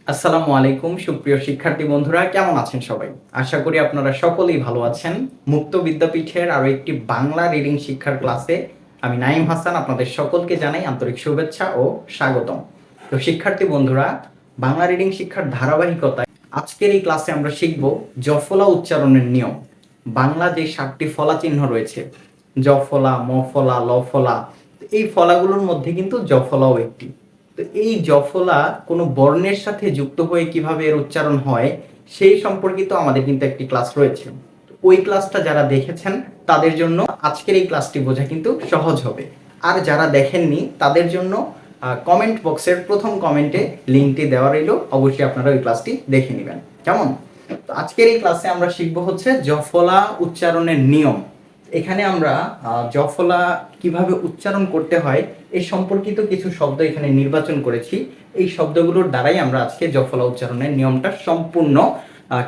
আসসালামু আলাইকুম সুপ্রিয় শিক্ষার্থী বন্ধুরা, কেমন আছেন সবাই? আশা করি আপনারা সকলেই ভালো আছেন। মুক্ত বিদ্যাপীঠের আরো একটি বাংলা রিডিং শিক্ষার ক্লাসে আমি নাঈম হাসান আপনাদের সকলকে জানাই আন্তরিক শুভেচ্ছা ও স্বাগতম। তো শিক্ষার্থী বন্ধুরা, বাংলা রিডিং শিক্ষার ধারাবাহিকতায় আজকের এই ক্লাসে আমরা শিখব জফলা উচ্চারণের নিয়ম। বাংলা যে 7টি ফলা চিহ্ন রয়েছে, জফলা, মফলা, লফলা, এই ফলাগুলোর মধ্যে কিন্তু জফলাও একটি। তো এই জফলা কোনো বর্ণের সাথে যুক্ত হয়ে কিভাবে এর উচ্চারণ হয় সেই সম্পর্কিত আমাদের কিন্তু একটি ক্লাস রয়েছে। ওই ক্লাসটা যারা দেখেছেন তাদের জন্য আজকের এই ক্লাসটি বোঝা কিন্তু সহজ হবে। আর যারা দেখেননি তাদের জন্য কমেন্ট বক্সের প্রথম কমেন্টে লিঙ্কটি দেওয়া রইল, অবশ্যই আপনারা ওই ক্লাসটি দেখে নেবেন। কেমন? তো আজকের এই ক্লাসে আমরা শিখবো হচ্ছে জফলা উচ্চারণের নিয়ম। এখানে আমরা জফলা কিভাবে উচ্চারণ করতে হয় এই সম্পর্কিত কিছু শব্দ এখানে নির্বাচন করেছি। এই শব্দগুলোর দ্বারাই আমরা আজকে জফলা উচ্চারণের নিয়মটা সম্পূর্ণ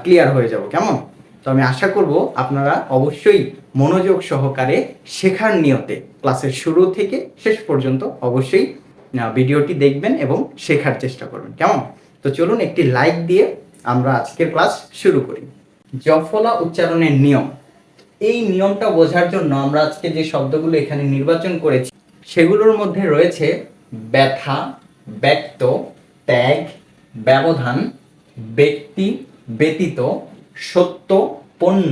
ক্লিয়ার হয়ে যাব। কেমন? তো আমি আশা করব আপনারা অবশ্যই মনোযোগ সহকারে শেখার নিয়তে ক্লাসের শুরু থেকে শেষ পর্যন্ত অবশ্যই ভিডিওটি দেখবেন এবং শেখার চেষ্টা করবেন। কেমন? তো চলুন একটি লাইক দিয়ে আমরা আজকের ক্লাস শুরু করি। জফলা উচ্চারণের নিয়ম, এই নিয়মটা বোঝার জন্য আমরা আজকে যে শব্দগুলো এখানে নির্বাচন করেছি সেগুলোর মধ্যে রয়েছে ব্যথা, ব্যক্ত, ত্যাগ, ব্যবধান, ব্যক্তি, ব্যতীত, সত্য, পণ্য,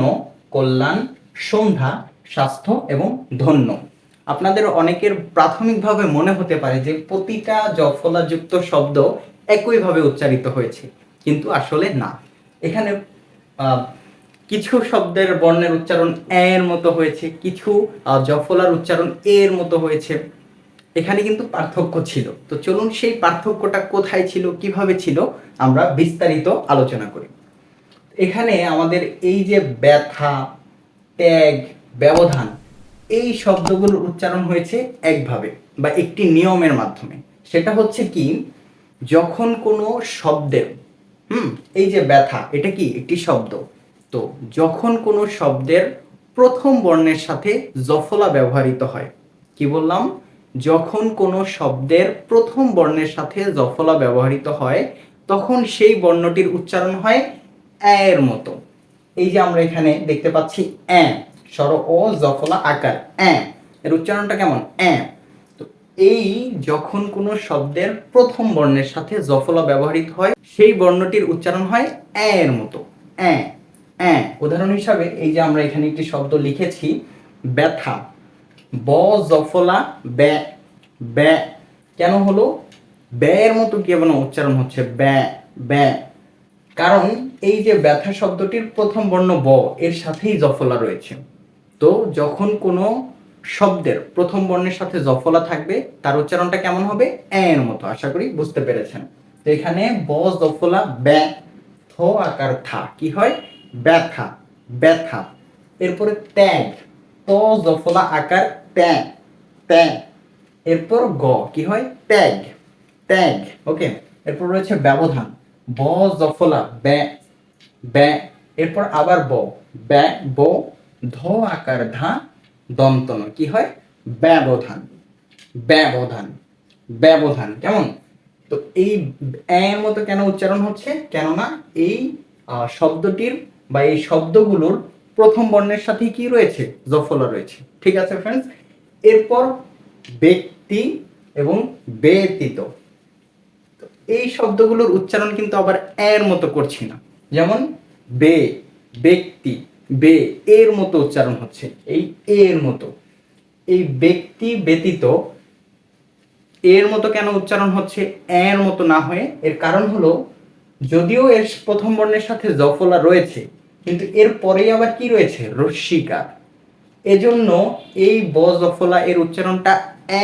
কল্যাণ, সন্ধ্যা, স্বাস্থ্য এবং ধন্য। আপনাদের অনেকের প্রাথমিকভাবে মনে হতে পারে যে প্রতিটা জফলাযুক্ত শব্দ একইভাবে উচ্চারিত হয়েছে, কিন্তু আসলে না। এখানে কিছু শব্দের বর্ণের উচ্চারণ এর মতো হয়েছে, কিছু জফলার উচ্চারণ এর মতো হয়েছে। এখানে কিন্তু পার্থক্য ছিল। তো চলুন সেই পার্থক্যটা কোথায় ছিল, কিভাবে ছিল, আমরা বিস্তারিত আলোচনা করি। এখানে আমাদের এই যে ব্যথা, ত্যাগ, ব্যবধান, এই শব্দগুলোর উচ্চারণ হয়েছে একভাবে বা একটি নিয়মের মাধ্যমে। সেটা হচ্ছে কি, যখন কোনো শব্দের এই যে ব্যথা, এটা কি একটি শব্দ। তো যখন কোনো শব্দের প্রথম বর্ণের সাথে জফলা ব্যবহৃত হয়, কি বললাম? যখন কোনো শব্দের প্রথম বর্ণের সাথে জফলা ব্যবহৃত হয় তখন সেই বর্ণটির উচ্চারণ হয় এর মতো। এই যে আমরা এখানে দেখতে পাচ্ছি এ, স্বর ও জফলা আকার এ, এর উচ্চারণটা কেমন? এ। তো এই যখন কোনো শব্দের প্রথম বর্ণের সাথে জফলা ব্যবহৃত হয় সেই বর্ণটির উচ্চারণ হয় এর মতো, এ এ। উদাহরণ হিসাবে এই যে আমরা এখানে একটি শব্দ লিখেছি ব্যথা, ব জফলা ব্যা, ব্যা কেন হলো? ব্যয়ের মতো কেমন উচ্চারণ হচ্ছে? ব্যা, ব্যা। কারণ এই যে ব্যথা শব্দটির প্রথম বর্ণ ব, এর সাথেই জফলা রয়েছে। তো যখন কোনো শব্দের প্রথম বর্ণের সাথে জফলা থাকবে তার উচ্চারণটা কেমন হবে? এর মতো। আশা করি বুঝতে পেরেছেন। তো এখানে ব জফলা ব্যা, থ আকার থা, কি হয়? ব্যথা, ব্যথা। এরপরে ত্যাগ, ত জফলা আকার ত্যাগ, ত্যাগ। এরপর গ, কি হয়? ত্যাগ, ত্যাগ। ওকে। এরপর রয়েছে ব্যবধান, ব জফলা ব্যা, ব্যা। এরপর আবার ব, ব্যা, ব, ধ আকার ধা, দন্তন, কি হয়? ব্যবধান, ব্যবধান, ব্যবধান। কেমন? তো এই এর মতো কেন উচ্চারণ হচ্ছে? কেননা এই শব্দটির বা এই শব্দগুলোর প্রথম বর্ণের সাথে কি রয়েছে? জফলা রয়েছে। ঠিক আছে ফ্রেন্ডস? এরপর ব্যক্তি এবং ব্যতীত, এই শব্দগুলোর উচ্চারণ কিন্তু আবার এর মতো করছি না। যেমন বে, ব্যক্তি, বে, এর মতো উচ্চারণ হচ্ছে, এই এর মতো। এই ব্যক্তি ব্যতীত এর মতো কেন উচ্চারণ হচ্ছে? এর মতো না হয়ে? এর কারণ হলো, যদিও এর প্রথম বর্ণের সাথে জফলা রয়েছে কিন্তু এর পরেই আবার কি রয়েছে? রস্যিকার। এজন্য এই ব জফলা এর উচ্চারণটা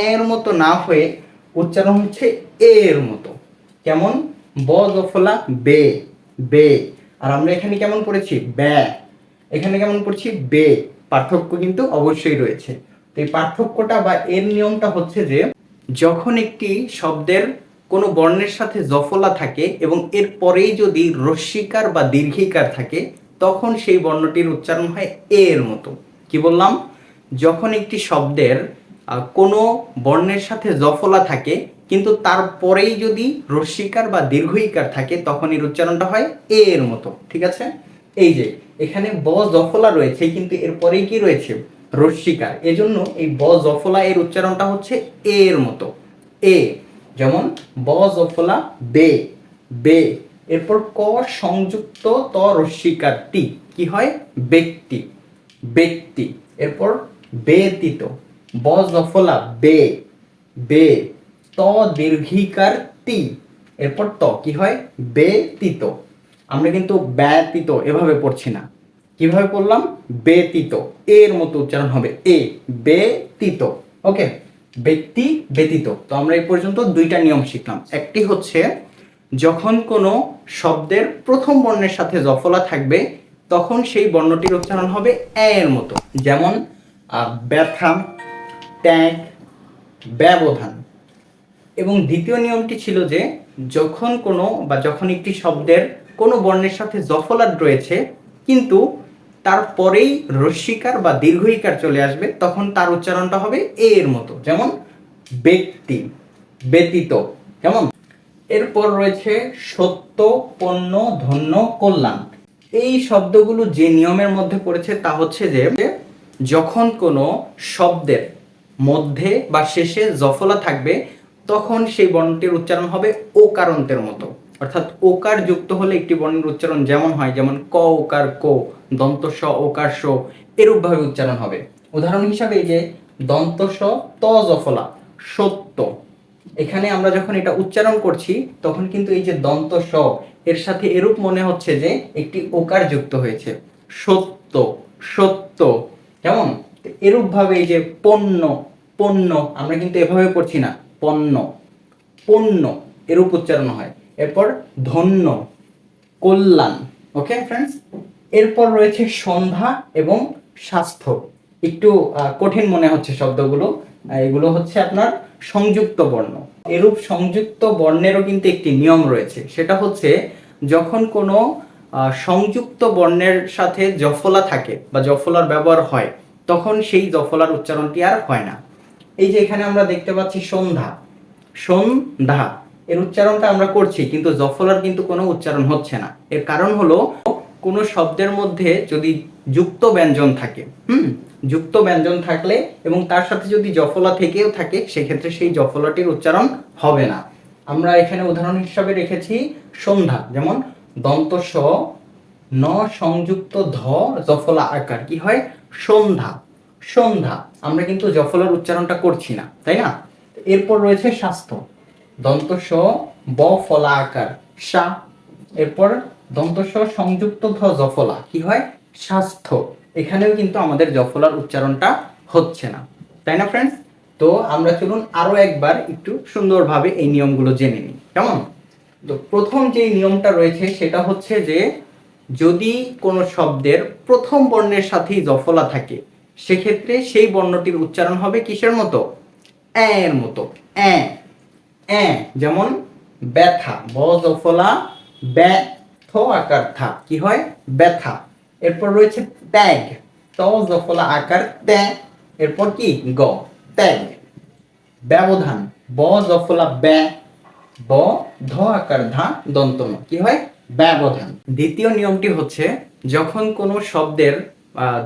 এর মতো না হয়ে উচ্চারণ হচ্ছে এর মতো। কেমন? ব জফলা বে, বে। আর আমরা এখানে কেমন পড়েছি? ব্যা। এখানে কেমন পড়ছি? বে। পার্থক্য কিন্তু অবশ্যই রয়েছে। তো এই পার্থক্যটা বা এর নিয়মটা হচ্ছে যে, যখন একটি শব্দের কোনো বর্ণের সাথে জফলা থাকে এবং এর পরেই যদি রস্যিকার বা দীর্ঘিকার থাকে তখন সেই বর্ণটির উচ্চারণ হয় এর মতো। কি বললাম? যখন একটি শব্দের কোনো বর্ণের সাথে জফলা থাকে কিন্তু তারপরেই যদি রস্যিকার বা দীর্ঘইকার থাকে তখন এর উচ্চারণটা হয় এ এর মতো। ঠিক আছে, এই যে এখানে ব জফলা রয়েছে কিন্তু এরপরেই কি রয়েছে, রস্যিকার, এজন্য এই ব জফলা এর উচ্চারণটা হচ্ছে এ এর মতো, এ। যেমন ব জফলা বে, বে। এরপর ক সংযুক্ত ত রস্যিকার তি, কি হয়, ব্যক্তি, ব্যক্তি। এরপর ব্যতীত, ব জফলা বে, বে। ত দীর্ঘিকার তি, এরপর ত কি হয়, ব্যতীত। আমরা কিন্তু ব্যতীত এভাবে পড়ছি না, কিভাবে পড়লাম, ব্যতীত, এর মতো উচ্চারণ হবে এ, ব্যতীত। ওকে, ব্যক্তি ব্যতীত। তো আমরা এই পর্যন্ত দুইটা নিয়ম শিখলাম। একটি হচ্ছে যখন কোনো শব্দের প্রথম বর্ণের সাথে জফলা থাকবে তখন সেই বর্ণটির উচ্চারণ হবে এ এর মতো, যেমন ব্যথা, ত্যাগ, ব্যবধান। এবং দ্বিতীয় নিয়মটি ছিল যে যখন একটি শব্দের কোনো বর্ণের সাথে জফলাট রয়েছে কিন্তু তারপরেই রস্যিকার বা দীর্ঘইকার চলে আসবে তখন তার উচ্চারণটা হবে এ এর মতো, যেমন ব্যক্তি, ব্যতীত। কেমন? এরপর রয়েছে সত্য, পণ্য, ধন্য, কল্যাণ। এই শব্দগুলো যে নিয়মের মধ্যে পড়েছে তা হচ্ছে যে যখন কোনো শব্দের মধ্যে বা শেষে জফলা থাকবে তখন সেই বর্ণটির উচ্চারণ হবে ওকারান্তের মতো, অর্থাৎ ওকার যুক্ত হলে একটি বর্ণের উচ্চারণ যেমন হয়, যেমন ক ওকার কো, দন্ত স ওকার স, এরূপভাবে উচ্চারণ হবে। উদাহরণ হিসাবে এই যে দন্ত স ত জফলা সত্য, এখানে আমরা যখন এটা উচ্চারণ করছি তখন কিন্তু এই যে দন্ত স এর সাথে এরূপ মনে হচ্ছে যে একটি ওকার যুক্ত হয়েছে, সত্য, সত্য। কেমন? এরূপ ভাবে এই যে পণ্য, পণ্য, আমরা কিন্তু এভাবে পড়ছি না, পণ্য, পণ্য, এরূপ উচ্চারণ হয়। এরপর ধন্য, কল্যাণ। ওকে ফ্রেন্ডস, এরপর রয়েছে সন্ধ্যা এবং স্বাস্থ্য। একটু কঠিন মনে হচ্ছে শব্দগুলো, এগুলো হচ্ছে আপনার সংযুক্ত বর্ণ। এরূপ সংযুক্ত বর্ণেরও কিন্তু একটি নিয়ম রয়েছে, সেটা হচ্ছে যখন কোনো সংযুক্ত বর্ণের সাথে জফলা থাকে বা জফলার ব্যবহার হয় তখন সেই জফলার উচ্চারণটি আর হয় না। এই যে এখানে আমরা দেখতে পাচ্ছি সন্ধ্যা, সন্ধ্যা, এর উচ্চারণটা আমরা করছি কিন্তু জফলার কিন্তু কোনো উচ্চারণ হচ্ছে না। এর কারণ হলো কোনো শব্দের মধ্যে যদি যুক্ত ব্যঞ্জন থাকে, যুক্ত ব্যঞ্জন থাকলে এবং তার সাথে যদি জফলা থেকেও থাকে সেক্ষেত্রে সেই জফলাটির উচ্চারণ হবে না। আমরা এখানে উদাহরণ হিসাবে রেখেছি সন্ধ্যা, যেমন দন্ত স ন সংযুক্ত ধ জফলা আকার, কি হয়, সন্ধ্যা, সন্ধ্যা। আমরা কিন্তু জফলার উচ্চারণটা করছি না, তাই না? এরপর রয়েছে স্বাস্থ্য, দন্ত স ব ফলা আকার সা, এরপর দন্ত স সংযুক্ত ধ জফলা, কি হয়, স্বাস্থ্য। এখানেও কিন্তু আমাদের জফলার উচ্চারণটা হচ্ছে না, তাই না ফ্রেন্ডস? তো আমরা চলুন আরো একবার একটু সুন্দরভাবে এই নিয়মগুলো জেনে নিই। কেমন? তো প্রথম যে নিয়মটা রয়েছে সেটা হচ্ছে যে যদি কোনো শব্দের প্রথম বর্ণের সাথেই জফলা থাকে সেক্ষেত্রে সেই বর্ণটির উচ্চারণ হবে কিসের মতো, এর মতো, এ, এ। যেমন ব্যথা, ব জফলা ব্যথ আকার থা, কি হয়, ব্যথা। এরপর রয়েছে ত্যাগ, ত জফলা আকার ত্যা, এরপর কি, গ, ত্যাগ। ব্যবধান, ব জফলা ব্যা, ব ধ আকার ধা দন্ত ন, কি হয়, ব্যবধান। দ্বিতীয় নিয়মটি হচ্ছে যখন কোনো শব্দের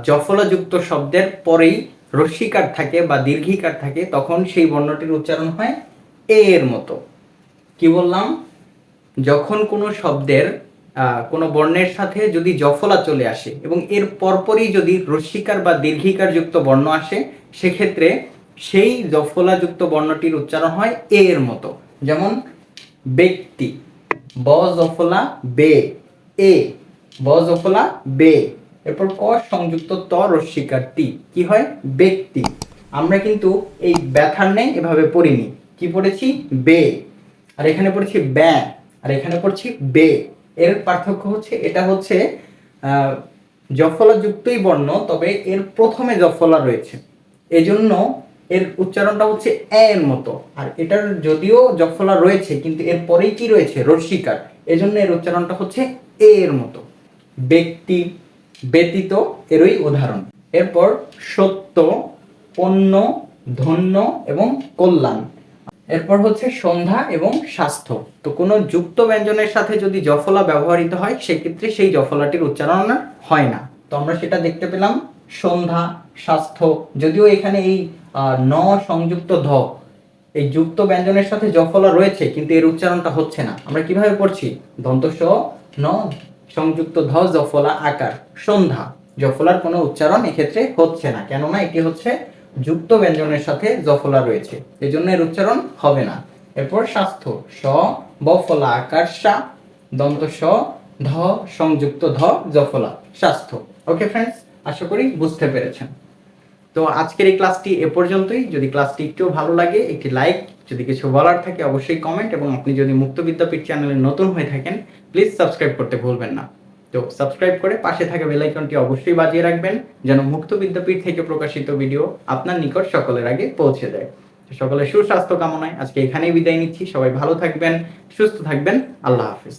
জফলাযুক্ত শব্দের পরেই রস্যিকার থাকে বা দীর্ঘিকার থাকে তখন সেই বর্ণটির উচ্চারণ হয় এ এর মতো। কি বললাম? যখন কোনো শব্দের কোনো বর্ণের সাথে যদি জফলা চলে আসে এবং এর পরপরই যদি রস্যিকার বা দীর্ঘিকার যুক্ত বর্ণ আসে সেক্ষেত্রে সেই জফলাযুক্ত বর্ণটির উচ্চারণ হয় এ এর মতো, যেমন ব্যক্তি, ব জফলা বে, এ, ব জফলা বে। এরপর ক সংযুক্ত ত রস্যিকার তি, কি হয়, ব্যক্তি। আমরা কিন্তু এই ব্যথার নেই এভাবে পড়িনি, কি পড়েছি, বে, আর এখানে পড়ছি ব্যা, আর এখানে পড়ছি বে। এর পার্থক্য হচ্ছে এটা হচ্ছে জফলা যুক্তই বর্ণ, তবে এর প্রথমে জফলা রয়েছে এজন্য এর উচ্চারণটা হচ্ছে এর মতো, আর এটার যদিও জফলা রয়েছে কিন্তু এর পরেই কি রয়েছে, রস্যিকার, এজন্য এর উচ্চারণটা হচ্ছে এর মতো। ব্যক্তি, ব্যতীত এরই উদাহরণ। এরপর সত্য, পণ্য, ধন্য এবং কল্যাণ। এরপর হচ্ছে সন্ধ্যা এবং স্বাস্থ্য। তো কোনো যুক্ত ব্যঞ্জনের সাথে যদি জফলা ব্যবহৃত হয় সেক্ষেত্রে সেই জফলাটির উচ্চারণ হয় না। তো আমরা সেটা দেখতে পেলাম সন্ধ্যা, স্বাস্থ্য। যদিও এখানে এই ন সংযুক্ত ধ, এই যুক্ত ব্যঞ্জনের সাথে জফলা রয়েছে কিন্তু এর উচ্চারণটা হচ্ছে না। আমরা কিভাবে পড়ছি? দন্ত স ন সংযুক্ত ধ জফলা আকার সন্ধ্যা, জফলার কোনো উচ্চারণ এক্ষেত্রে হচ্ছে না, কেননা এটি হচ্ছে যুক্ত ব্যঞ্জনের সাথে জফলা রয়েছে, এজন্য এর উচ্চারণ হবে না। এরপর স্বাস্থ্য, স বফলা আকার সা, দন্ত স ধ সংযুক্ত ধ জফলা স্বাস্থ্য। ওকে ফ্রেন্ডস, আশা করি বুঝতে পেরেছেন। তো আজকের এই ক্লাসটি এ পর্যন্তই। যদি ক্লাসটি একটু ভালো লাগে একটি লাইক, যদি কিছু বলার থাকে অবশ্যই কমেন্ট, এবং আপনি যদি মুক্ত বিদ্যাপীঠ চ্যানেলে নতুন হয়ে থাকেন প্লিজ সাবস্ক্রাইব করতে ভুলবেন না। তো সাবস্ক্রাইব করে পাশে থাকা বেল আইকনটি অবশ্যই বাজিয়ে রাখবেন যেন মুক্ত বিদ্যাপীঠ থেকে প্রকাশিত ভিডিও আপনার নিকট সকলের আগে পৌঁছে যায়। সকলের সুস্বাস্থ্য কামনায় আজকে এখানেই বিদায় নিচ্ছি। সবাই ভালো থাকবেন, সুস্থ থাকবেন। আল্লাহ হাফিজ।